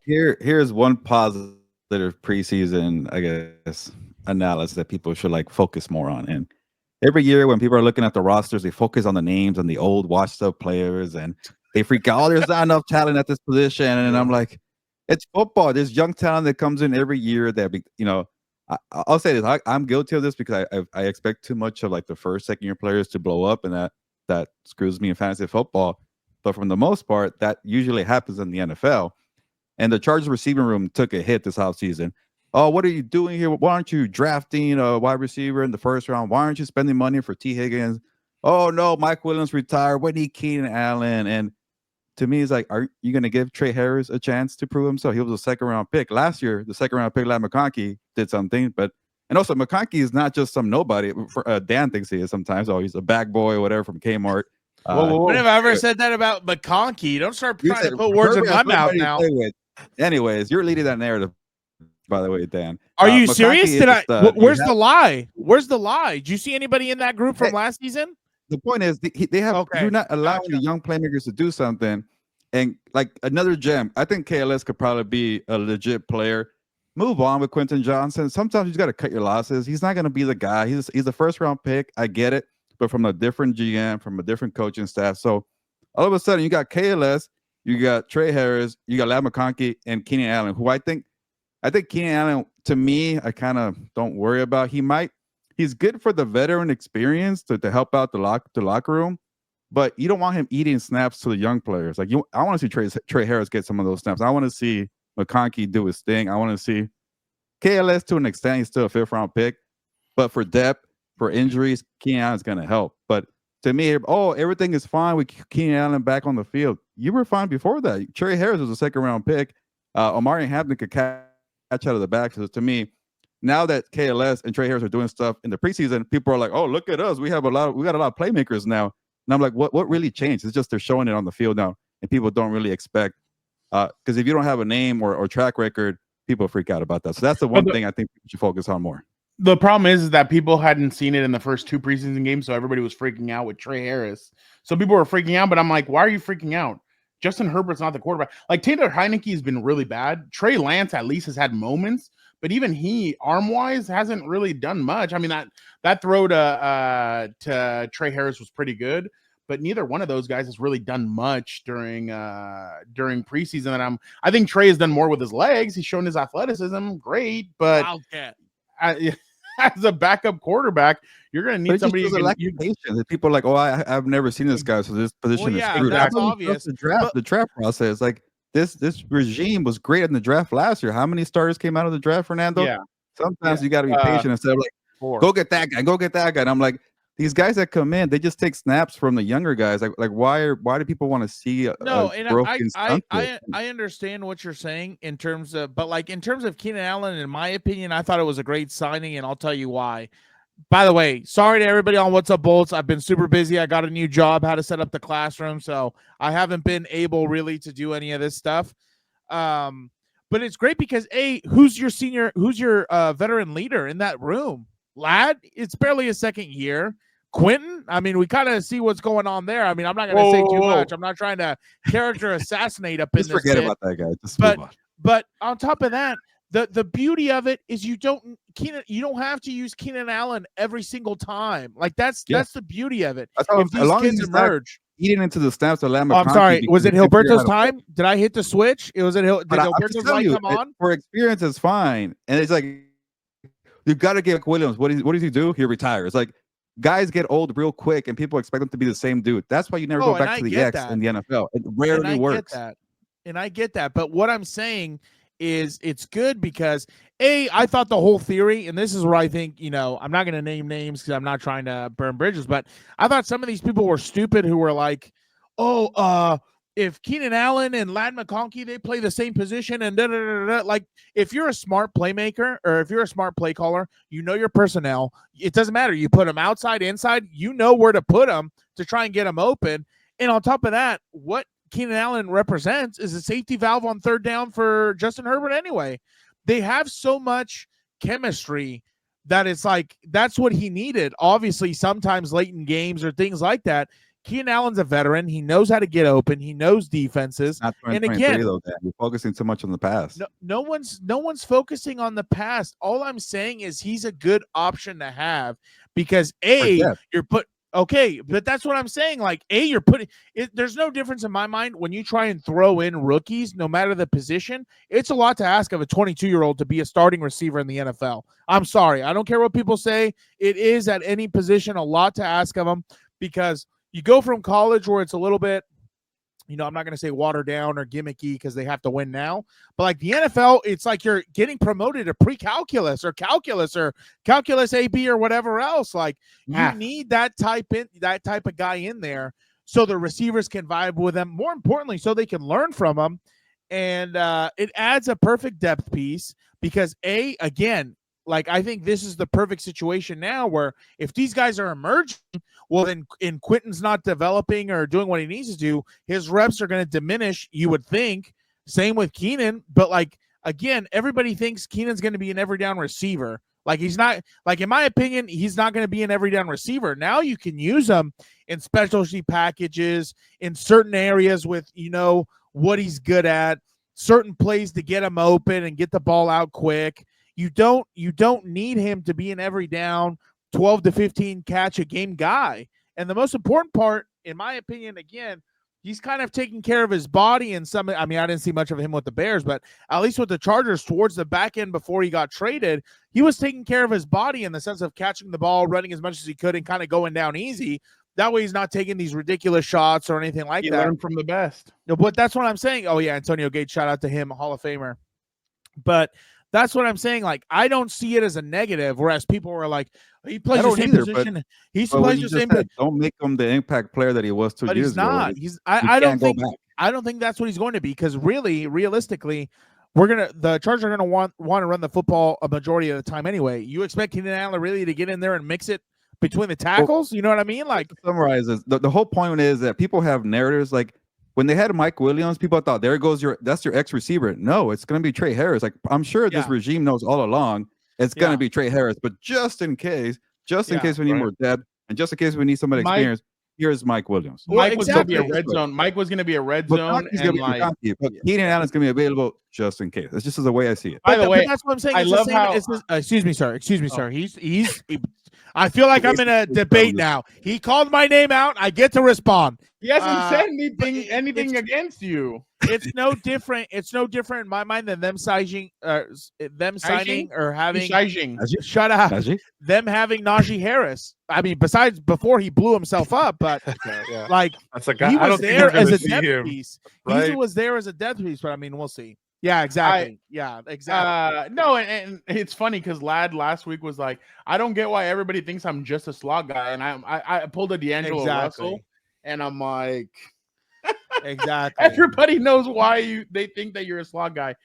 Here's one positive preseason, I guess, analysis that people should like focus more on. And every year when people are looking at the rosters, they focus on the names and the old washed up players and they freak out. Oh, there's not enough talent at this position. And I'm like, it's football. There's young talent that comes in every year that, I'll say this. I'm guilty of this because I expect too much of like the first, second year players to blow up, and that screws me in fantasy football. But from the most part, that usually happens in the NFL. And the Chargers receiving room took a hit this offseason. Oh, what are you doing here? Why aren't you drafting a wide receiver in the first round? Why aren't you spending money for T. Higgins? Oh, no, Mike Williams retired. We need Keenan Allen. And to me, it's like, are you going to give Trey Harris a chance to prove himself? He was a second-round pick. Last year, the second-round pick, Ladd McConkey, did something. And also, McConkey is not just some nobody. Dan thinks he is sometimes. Oh, he's a bag boy or whatever from Kmart. When have I ever said that about McConkey? Don't start trying to put words in my mouth now. Anyways, you're leading that narrative, by the way, Dan. Are you serious? Where's the lie? Where's the lie? Did you see anybody in that group from last season? The point is, they have you're not allowing the young playmakers to do something. And like another gem, I think KLS could probably be a legit player. Move on with Quentin Johnson. Sometimes you just got to cut your losses. He's not going to be the guy. He's a first-round pick. I get it, but from a different GM, from a different coaching staff. So all of a sudden, you got KLS, you got Trey Harris, you got Ladd McConkey, and Keenan Allen, who I think Keenan Allen, to me, I kind of don't worry about. He's good for the veteran experience to help out the locker room, but you don't want him eating snaps to the young players. Like I want to see Trey Harris get some of those snaps. I want to see McConkey do his thing. I want to see KLS to an extent. He's still a 5th-round pick, but for depth, for injuries, Keenan Allen is going to help. But to me, everything is fine with Keenan Allen back on the field. You were fine before that. Trey Harris was a 2nd-round pick. Omari Hampton could catch out of the back. So to me, now that KLS and Trey Harris are doing stuff in the preseason, people are like, "Oh, look at us! We got a lot of playmakers now." And I'm like, "What really changed? It's just they're showing it on the field now, and people don't really expect because if you don't have a name or track record, people freak out about that. So that's the one thing I think we should focus on more." The problem is that people hadn't seen it in the first 2 preseason games, so everybody was freaking out with Trey Harris. So people were freaking out, but I'm like, why are you freaking out? Justin Herbert's not the quarterback. Like Taylor Heineke has been really bad. Trey Lance at least has had moments, but even he, arm-wise, hasn't really done much. I mean, that throw to Trey Harris was pretty good, but neither one of those guys has really done much during preseason. And I think Trey has done more with his legs. He's shown his athleticism, great, but as a backup quarterback, you're going to need somebody. People are like, "Oh, I've never seen this guy, so this position is screwed." That's obvious. The draft process, like this regime was great in the draft last year. How many starters came out of the draft, Fernando? Yeah. Sometimes you got to be patient instead of like, 4. go get that guy. And I'm like, these guys that come in, they just take snaps from the younger guys. Like why do people want to see I understand what you're saying in terms of Keenan Allen, in my opinion, I thought it was a great signing, and I'll tell you why. By the way, sorry to everybody on What's Up Bolts. I've been super busy. I got a new job, how to set up the classroom, so I haven't been able really to do any of this stuff. But it's great because who's your veteran leader in that room? Ladd, it's barely his 2nd year. Quentin, I mean, we kind of see what's going on there. I mean, I'm not going to say too much. I'm not trying to character assassinate up in this. Forget about that guy. Just move on. But on top of that, the beauty of it is you don't have to use Keenan Allen every single time. Like that's the beauty of it. If these kids emerge, eating into the snaps of Lambert. I'm sorry. Was it HEELberto's time? Did I hit the switch? Did HEELberto's light come on? For experience, it's fine. And it's like you've got to give Williams. What does he do? He retires. Like guys get old real quick, and people expect them to be the same dude. That's why you never go back to the X in the NFL. It rarely works. And I get that. But what I'm saying is it's good because I thought the whole theory, and this is where I think, I'm not going to name names because I'm not trying to burn bridges, but I thought some of these people were stupid who were like, if Keenan Allen and Ladd McConkey, they play the same position and da-da-da-da-da. Like if you're a smart playmaker or if you're a smart play caller, you know your personnel. It doesn't matter. You put them outside, inside, you know where to put them to try and get them open. And on top of that, what Keenan Allen represents is a safety valve on 3rd down for Justin Herbert anyway. They have so much chemistry that it's like that's what he needed. Obviously, sometimes late in games or things like that, Keenan Allen's a veteran. He knows how to get open. He knows defenses. Not And again, though, Dan. You're focusing too much on the past. No one's focusing on the past. All I'm saying is he's a good option to have because you're put. Okay, but that's what I'm saying. Like, you're putting it. There's no difference in my mind when you try and throw in rookies, no matter the position. It's a lot to ask of a 22-year-old to be a starting receiver in the NFL. I'm sorry. I don't care what people say. It is at any position a lot to ask of them because you go from college where it's a little bit, I'm not going to say watered down or gimmicky because they have to win now. But like the NFL, it's like you're getting promoted to pre-calculus or calculus AB or whatever else. Like you need that type of guy in there so the receivers can vibe with them. More importantly, so they can learn from them. And it adds a perfect depth piece because again, like I think this is the perfect situation now where if these guys are emerging, well, then in Quentin's not developing or doing what he needs to do, his reps are going to diminish, you would think. Same with Keenan. But, like, again, everybody thinks Keenan's going to be an every down receiver. Like, he's not – like, in my opinion, he's not going to be an every down receiver. Now you can use him in specialty packages, in certain areas with, what he's good at, certain plays to get him open and get the ball out quick. You don't need him to be an every down 12 to 15 catch a game guy. And the most important part, in my opinion, again, he's kind of taking care of his body and I didn't see much of him with the Bears, but at least with the Chargers towards the back end before he got traded, he was taking care of his body in the sense of catching the ball, running as much as he could and kind of going down easy. That way he's not taking these ridiculous shots or anything like that. He learned from the best. No, but that's what I'm saying. Oh, yeah, Antonio Gates, shout out to him, Hall of Famer. But that's what I'm saying. Like, I don't see it as a negative, whereas people were like, he plays the same position. He plays the same position. Don't make him the impact player that he was 2 years ago. He's not. I don't think that's what he's going to be because realistically, the Chargers are going to want to run the football a majority of the time anyway. You expect Keenan Allen really to get in there and mix it between the tackles? You know what I mean? Like, to summarize this, the whole point is that people have narratives like, when they had Mike Williams, people thought, there goes that's your ex-receiver. No, it's going to be Trey Harris. Like, I'm sure this regime knows all along it's going to be Trey Harris. But just in case we need more depth, and just in case we need somebody experienced, here's Mike Williams. Mike was going to be a red zone. Mike was going to be a red zone. But Keenan Allen's going to be available just in case. That's just the way I see it. By the way, that's what I'm saying. I love how. Excuse me, sir. I feel like I'm in a debate now. He called my name out. I get to respond. He hasn't said anything against you. It's no different. It's no different in my mind than them signing or having. Shut up. Them having Najee Harris. I mean, besides before he blew himself up, but like that's a guy. He was there as a depth piece. Right? He was there as a depth piece, but I mean, we'll see. Yeah, exactly. No, and it's funny because Ladd last week was like, I don't get why everybody thinks I'm just a slot guy, and I pulled a D'Angelo Russell, and I'm like, exactly. Everybody knows why they think that you're a slot guy.